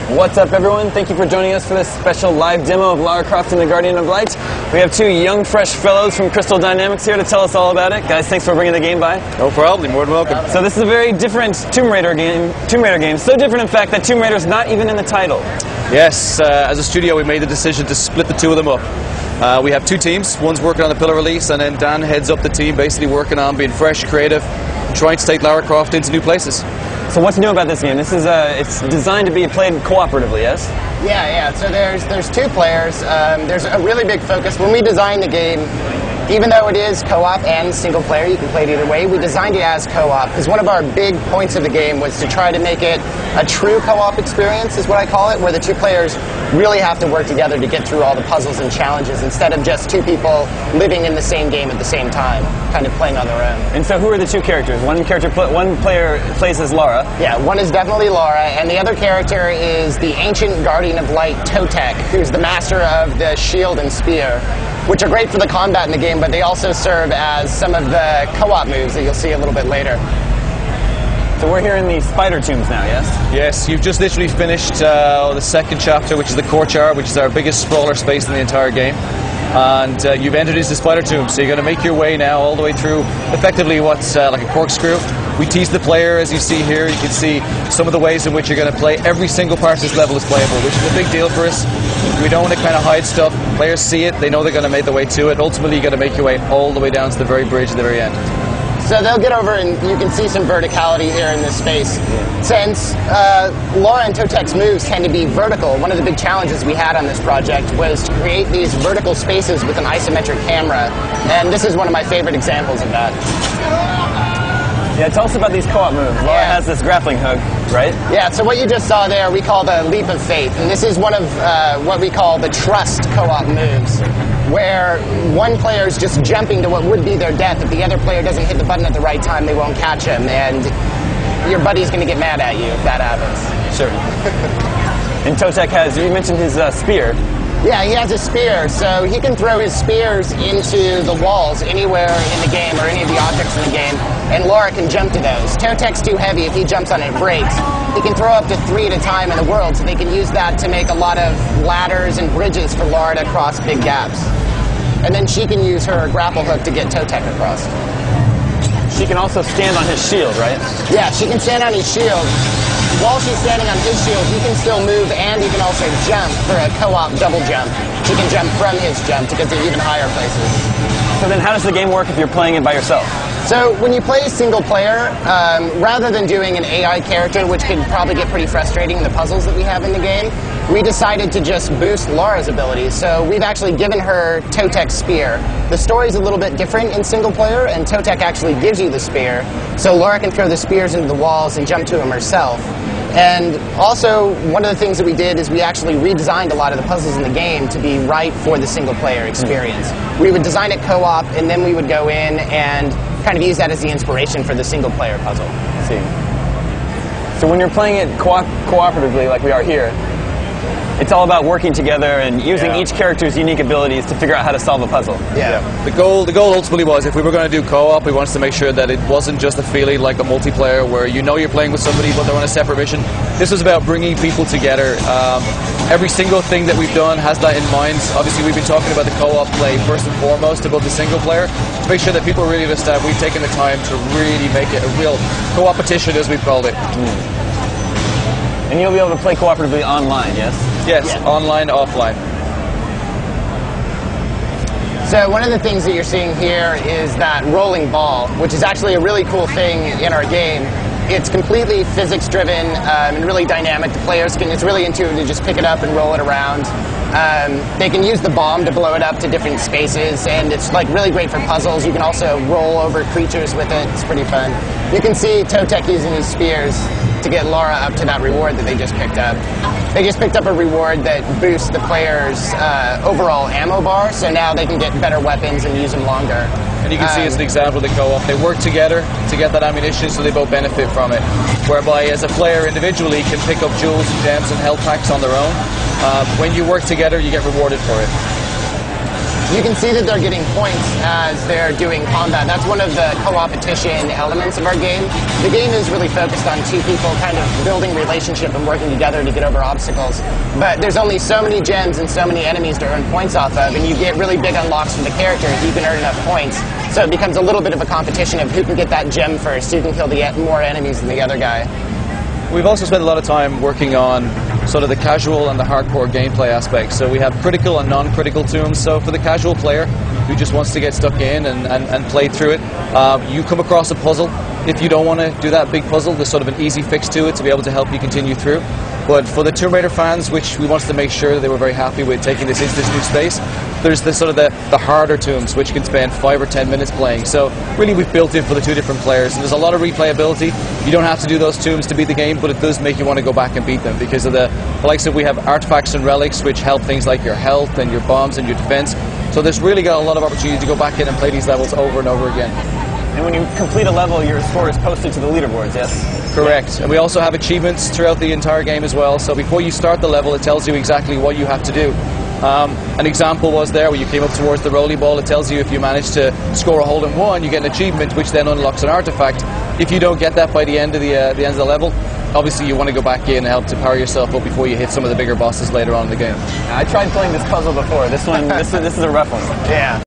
What's up, everyone? Thank you for joining us for this special live demo of Lara Croft and the Guardian of Light. We have two young, fresh fellows from Crystal Dynamics here to tell us all about it. Guys, thanks for bringing the game by. No problem. More than welcome. So this is a very different Tomb Raider game. So different, in fact, that Tomb Raider is not even in the title. Yes, as a studio, we made the decision to split the two of them up. We have two teams. One's working on the pillar release, and then Dan heads up the team, basically working on being fresh, creative, and trying to take Lara Croft into new places. So what's new about this game? This is it's designed to be played cooperatively, yes? Yeah. So there's two players. There's a really big focus. When we designed the game, even though it is co-op and single player, you can play it either way, we designed it as co-op because one of our big points of the game was to try to make it a true co-op experience, is what I call it, where the two players really have to work together to get through all the puzzles and challenges instead of just two people living in the same game at the same time, kind of playing on their own. And so who are the two characters? One player plays as Lara. Yeah, one is definitely Lara, and the other character is the ancient Guardian of Light, Totek, who's the master of the shield and spear, which are great for the combat in the game, but they also serve as some of the co-op moves that you'll see a little bit later. So we're here in the spider tombs now, yes? Yes, you've just literally finished the second chapter, which is the courtyard, which is our biggest sprawler space in the entire game. And you've entered into the spider tomb, so you're going to make your way now all the way through effectively what's like a corkscrew. We tease the player, as you see here. You can see some of the ways in which you're going to play. Every single part of this level is playable, which is a big deal for us. We don't want to kind of hide stuff. Players see it, they know they're going to make their way to it. Ultimately, you're going to make your way all the way down to the very bridge at the very end. So they'll get over, and you can see some verticality here in this space. Since Lara and Totek's moves tend to be vertical, one of the big challenges we had on this project was to create these vertical spaces with an isometric camera, and this is one of my favorite examples of that. Yeah, tell us about these co-op moves. Lara has this grappling hook, right? Yeah, so what you just saw there, we call the leap of faith, and this is one of what we call the trust co-op moves, where one player is just jumping to what would be their death. If the other player doesn't hit the button at the right time, they won't catch him, and your buddy's going to get mad at you if that happens. Sure. And Totek has, you mentioned his spear. Yeah, he has a spear, so he can throw his spears into the walls anywhere in the game or any of the objects in the game, and Lara can jump to those. Totek's too heavy. If he jumps on it, it breaks. He can throw up to 3 at a time in the world, so they can use that to make a lot of ladders and bridges for Lara to cross big gaps. And then she can use her grapple hook to get Totek across. She can also stand on his shield, right? Yeah, she can stand on his shield. While she's standing on his shield, he can still move, and he can also jump for a co-op double jump. She can jump from his jump to get to even higher places. So then how does the game work if you're playing it by yourself? So when you play single player, rather than doing an AI character, which can probably get pretty frustrating in the puzzles that we have in the game, we decided to just boost Lara's abilities. So we've actually given her Totek's spear. The story's a little bit different in single player, and Totek actually gives you the spear, so Lara can throw the spears into the walls and jump to them herself. And also, one of the things that we did is we actually redesigned a lot of the puzzles in the game to be right for the single-player experience. We would design it co-op, and then we would go in and kind of use that as the inspiration for the single-player puzzle. I see. So when you're playing it cooperatively, like we are here, it's all about working together and using each character's unique abilities to figure out how to solve a puzzle. Yeah. The goal ultimately was, if we were going to do co-op, we wanted to make sure that it wasn't just a feeling like a multiplayer where you know you're playing with somebody but they're on a separate mission. This was about bringing people together. Every single thing that we've done has that in mind. Obviously, we've been talking about the co-op play first and foremost above the single player to make sure that people really understand we've taken the time to really make it a real co-opetition, as we've called it. And you'll be able to play cooperatively online, yes? Yes, online, offline. So one of the things that you're seeing here is that rolling ball, which is actually a really cool thing in our game. It's completely physics-driven and really dynamic. The players can, it's really intuitive to just pick it up and roll it around. They can use the bomb to blow it up to different spaces, and it's like really great for puzzles. You can also roll over creatures with it. It's pretty fun. You can see Totek using his spears to get Lara up to that reward that they just picked up. They just picked up a reward that boosts the player's overall ammo bar, so now they can get better weapons and use them longer. And you can see as an example of the co-op, they work together to get that ammunition, so they both benefit from it. Whereby, as a player individually can pick up jewels and gems and health packs on their own. When you work together, you get rewarded for it. you can see that they're getting points as they're doing combat. That's one of the co-opetition elements of our game. The game is really focused on two people kind of building relationship and working together to get over obstacles. But there's only so many gems and so many enemies to earn points off of, and you get really big unlocks for the character if you can earn enough points. So it becomes a little bit of a competition of who can get that gem first, who can kill more enemies than the other guy. We've also spent a lot of time working on sort of the casual and the hardcore gameplay aspects. So we have critical and non-critical tombs. So for the casual player who just wants to get stuck in and play through it, you come across a puzzle. If you don't want to do that big puzzle, there's sort of an easy fix to it to be able to help you continue through. But for the Tomb Raider fans, which we wanted to make sure that they were very happy with taking this into this new space, there's the sort of the harder tombs, which can spend 5 or 10 minutes playing. So really we've built in for the two different players. And there's a lot of replayability. You don't have to do those tombs to beat the game, but it does make you want to go back and beat them because of the likes of we have artifacts and relics which help things like your health and your bombs and your defense. So there's really got a lot of opportunity to go back in and play these levels over and over again. And when you complete a level, your score is posted to the leaderboards, yes? Correct. And we also have achievements throughout the entire game as well. So before you start the level, it tells you exactly what you have to do. An example was there where you came up towards the rolly ball. It tells you if you manage to score a hole in one, you get an achievement, which then unlocks an artifact. If you don't get that by the end of the level, obviously you want to go back in and help to power yourself up before you hit some of the bigger bosses later on in the game. I tried playing this puzzle before. This one, this is a rough one. Yeah.